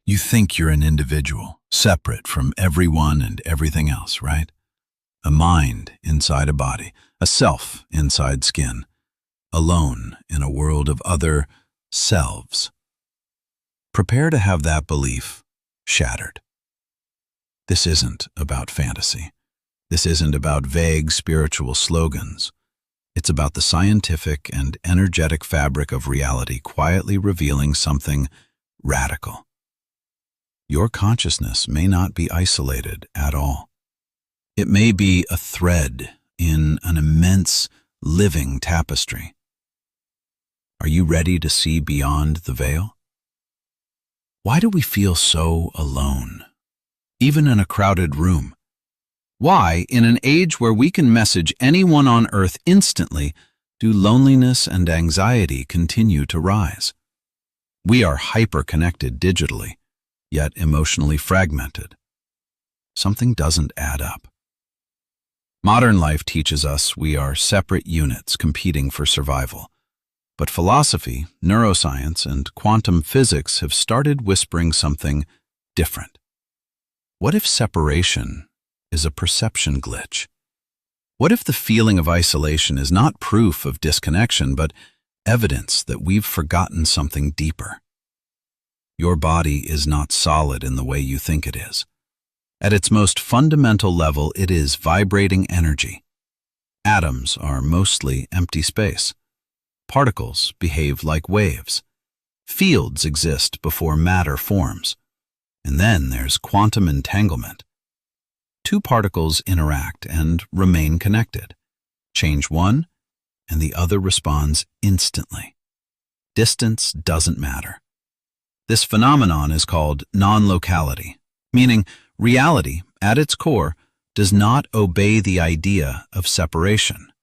You think you're an individual, separate from everyone and everything else, right? A mind inside a body, a self inside skin, alone in a world of other selves. Prepare to have that belief shattered. This isn't about fantasy. This isn't about vague spiritual slogans. It's about the scientific and energetic fabric of reality quietly revealing something radical. Your consciousness may not be isolated at all. It may be a thread in an immense living tapestry. Are you ready to see beyond the veil? Why do we feel so alone, even in a crowded room? Why, in an age where we can message anyone on Earth instantly, do loneliness and anxiety continue to rise? We are hyper-connected digitally, yet emotionally fragmented. Something doesn't add up. Modern life teaches us we are separate units competing for survival. But philosophy, neuroscience, and quantum physics have started whispering something different. What if separation is a perception glitch? What if the feeling of isolation is not proof of disconnection, but evidence that we've forgotten something deeper? Your body is not solid in the way you think it is. At its most fundamental level, it is vibrating energy. Atoms are mostly empty space. Particles behave like waves. Fields exist before matter forms. And then there's quantum entanglement. Two particles interact and remain connected. Change one, and the other responds instantly. Distance doesn't matter. This phenomenon is called non-locality, meaning reality, at its core, does not obey the idea of separation.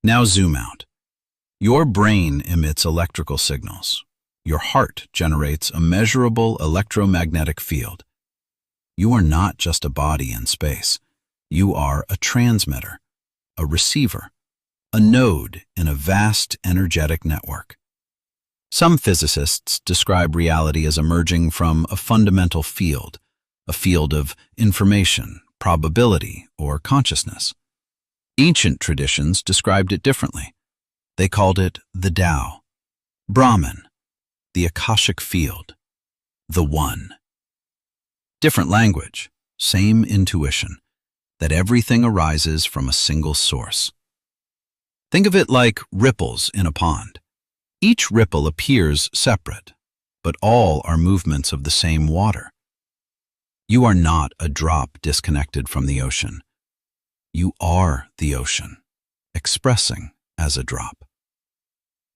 Now zoom out. Your brain emits electrical signals. Your heart generates a measurable electromagnetic field. You are not just a body in space. You are a transmitter, a receiver, a node in a vast energetic network. Some physicists describe reality as emerging from a fundamental field, a field of information, probability, or consciousness. Ancient traditions described it differently. They called it the Tao, Brahman, the Akashic field, the One. Different language, same intuition, that everything arises from a single source. Think of it like ripples in a pond. Each ripple appears separate, but all are movements of the same water. You are not a drop disconnected from the ocean. You are the ocean, expressing as a drop.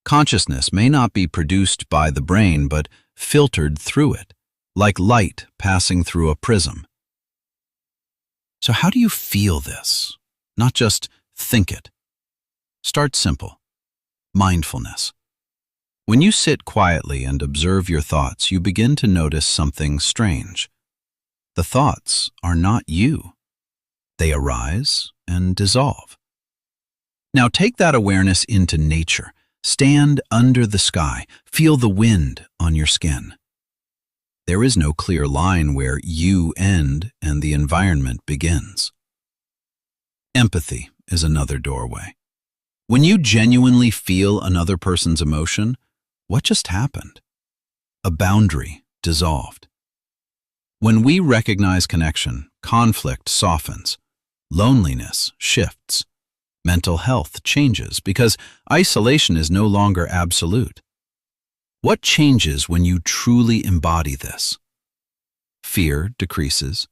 Consciousness may not be produced by the brain, but filtered through it, like light passing through a prism. So how do you feel this? Not just think it. Start simple. Mindfulness. When you sit quietly and observe your thoughts, you begin to notice something strange. The thoughts are not you. They arise and dissolve. Now take that awareness into nature. Stand under the sky. Feel the wind on your skin. There is no clear line where you end and the environment begins. Empathy is another doorway. When you genuinely feel another person's emotion, what just happened? A boundary dissolved. When we recognize connection, conflict softens, loneliness shifts, mental health changes because isolation is no longer absolute. What changes when you truly embody this? Fear decreases.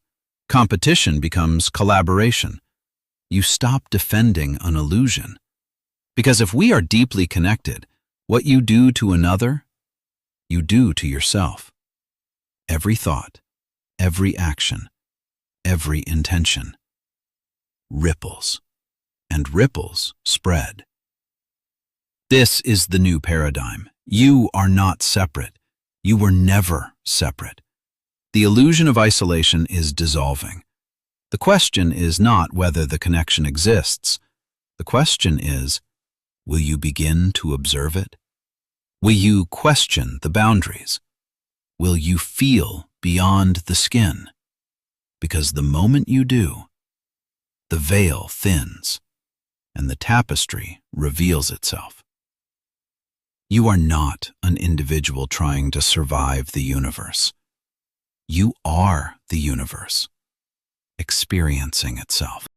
Competition becomes collaboration. You stop defending an illusion. Because if we are deeply connected, what you do to another, you do to yourself. Every thought, every action, every intention. Ripples. And ripples spread. This is the new paradigm. You are not separate. You were never separate. The illusion of isolation is dissolving. The question is not whether the connection exists. The question is, will you begin to observe it? Will you question the boundaries? will you feel beyond the skin? Because the moment you do, the veil thins and the tapestry reveals itself. You are not an individual trying to survive the universe. You are the universe, experiencing itself.